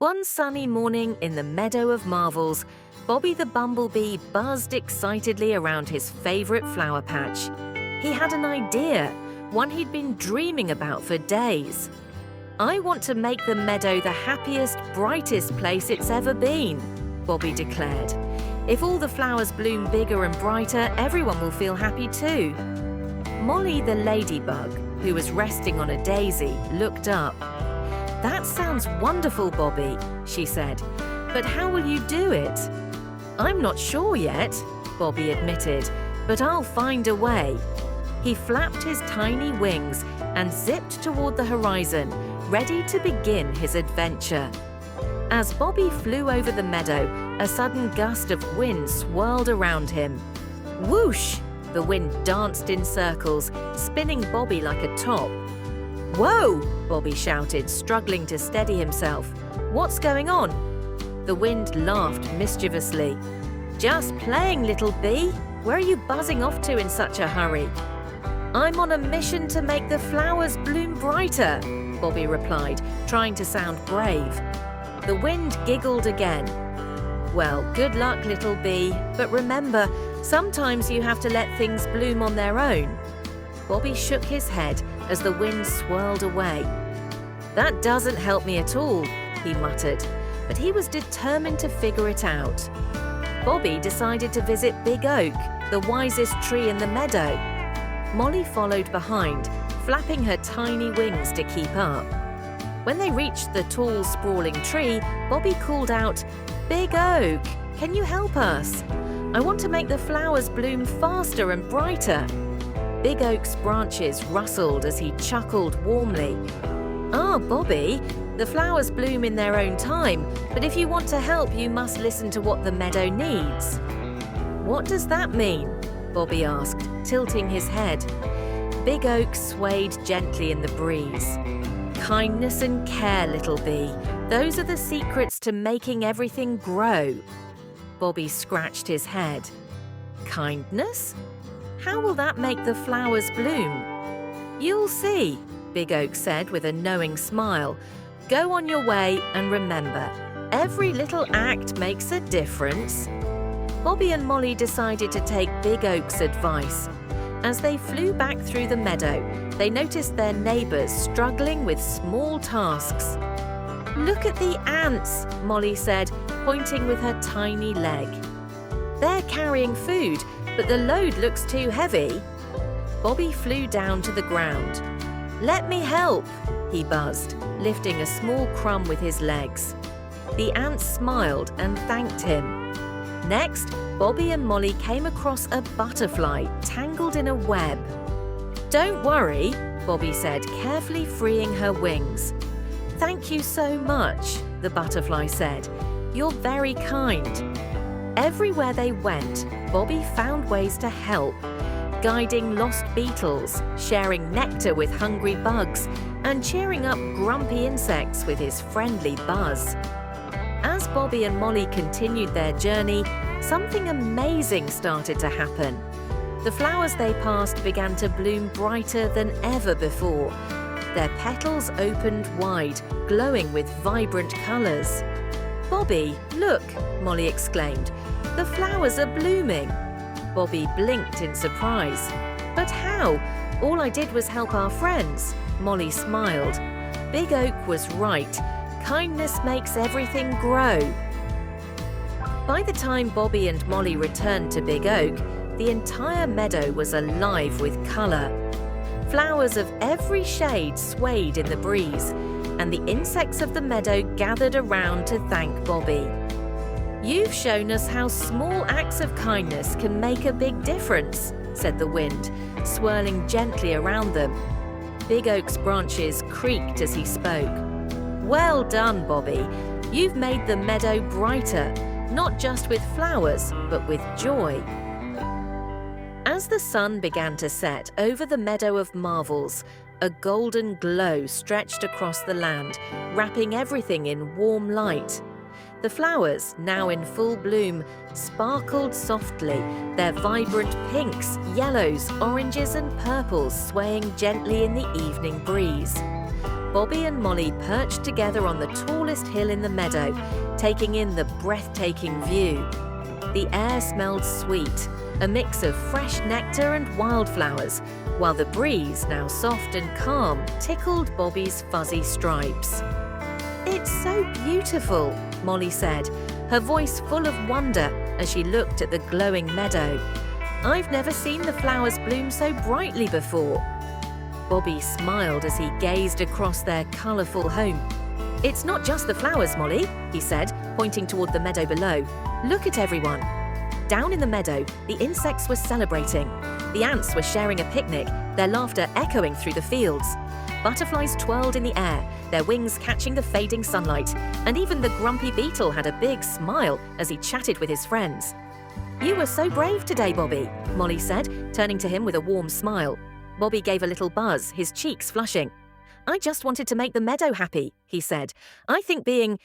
One sunny morning in the Meadow of Marvels, Bobby the Bumblebee buzzed excitedly around his favorite flower patch. He had an idea, one he'd been dreaming about for days. "I want to make the meadow the happiest, brightest place it's ever been," Bobby declared. "If all the flowers bloom bigger and brighter, everyone will feel happy too." Molly the ladybug, who was resting on a daisy, looked up. "That sounds wonderful, Bobby," she said. "But how will you do it?" "I'm not sure yet," Bobby admitted, "but I'll find a way." He flapped his tiny wings and zipped toward the horizon, ready to begin his adventure. As Bobby flew over the meadow, a sudden gust of wind swirled around him. Whoosh! The wind danced in circles, spinning Bobby like a top. "Whoa!" Bobby shouted, struggling to steady himself. "What's going on?" The wind laughed mischievously. "Just playing, little bee. Where are you buzzing off to in such a hurry?" "I'm on a mission to make the flowers bloom brighter," Bobby replied, trying to sound brave. The wind giggled again. "Well, good luck, little bee, but remember, sometimes you have to let things bloom on their own." Bobby shook his head as the wind swirled away. "That doesn't help me at all," he muttered, but he was determined to figure it out. Bobby decided to visit Big Oak, the wisest tree in the meadow. Molly followed behind, flapping her tiny wings to keep up. When they reached the tall, sprawling tree, Bobby called out, "Big Oak, can you help us? I want to make the flowers bloom faster and brighter." Big Oak's branches rustled as he chuckled warmly. "Ah, Bobby, the flowers bloom in their own time, but if you want to help, you must listen to what the meadow needs." "What does that mean?" Bobby asked, tilting his head. Big Oak swayed gently in the breeze. "Kindness and care, little bee. Those are the secrets to making everything grow." Bobby scratched his head. "Kindness? How will that make the flowers bloom?" "You'll see," Big Oak said with a knowing smile. "Go on your way and remember, every little act makes a difference." Bobby and Molly decided to take Big Oak's advice. As they flew back through the meadow, they noticed their neighbors struggling with small tasks. "Look at the ants," Molly said, pointing with her tiny leg. "They're carrying food, but the load looks too heavy." Bobby flew down to the ground. "Let me help," he buzzed, lifting a small crumb with his legs. The ants smiled and thanked him. Next, Bobby and Molly came across a butterfly tangled in a web. "Don't worry," Bobby said, carefully freeing her wings. "Thank you so much," the butterfly said. "You're very kind." Everywhere they went, Bobby found ways to help, guiding lost beetles, sharing nectar with hungry bugs, and cheering up grumpy insects with his friendly buzz. As Bobby and Molly continued their journey, something amazing started to happen. The flowers they passed began to bloom brighter than ever before. Their petals opened wide, glowing with vibrant colors. "Bobby, look," Molly exclaimed. "The flowers are blooming." Bobby blinked in surprise. "But how? All I did was help our friends." Molly smiled. Big Oak was right. Kindness makes everything grow. By the time Bobby and Molly returned to Big Oak, the entire meadow was alive with color. Flowers of every shade swayed in the breeze, and the insects of the meadow gathered around to thank Bobby. "You've shown us how small acts of kindness can make a big difference," said the wind, swirling gently around them. Big Oak's branches creaked as he spoke. "Well done, Bobby. You've made the meadow brighter, not just with flowers, but with joy." As the sun began to set over the Meadow of Marvels, a golden glow stretched across the land, wrapping everything in warm light. The flowers, now in full bloom, sparkled softly, their vibrant pinks, yellows, oranges and purples swaying gently in the evening breeze. Bobby and Molly perched together on the tallest hill in the meadow, taking in the breathtaking view. The air smelled sweet, a mix of fresh nectar and wildflowers, while the breeze, now soft and calm, tickled Bobby's fuzzy stripes. "It's so beautiful," Molly said, her voice full of wonder as she looked at the glowing meadow. "I've never seen the flowers bloom so brightly before." Bobby smiled as he gazed across their colourful home. "It's not just the flowers, Molly," he said, pointing toward the meadow below. "Look at everyone." Down in the meadow, the insects were celebrating. The ants were sharing a picnic, their laughter echoing through the fields. Butterflies twirled in the air, their wings catching the fading sunlight, and even the grumpy beetle had a big smile as he chatted with his friends. "You were so brave today, Bobby," Molly said, turning to him with a warm smile. Bobby gave a little buzz, his cheeks flushing. "I just wanted to make the meadow happy," he said. "I think being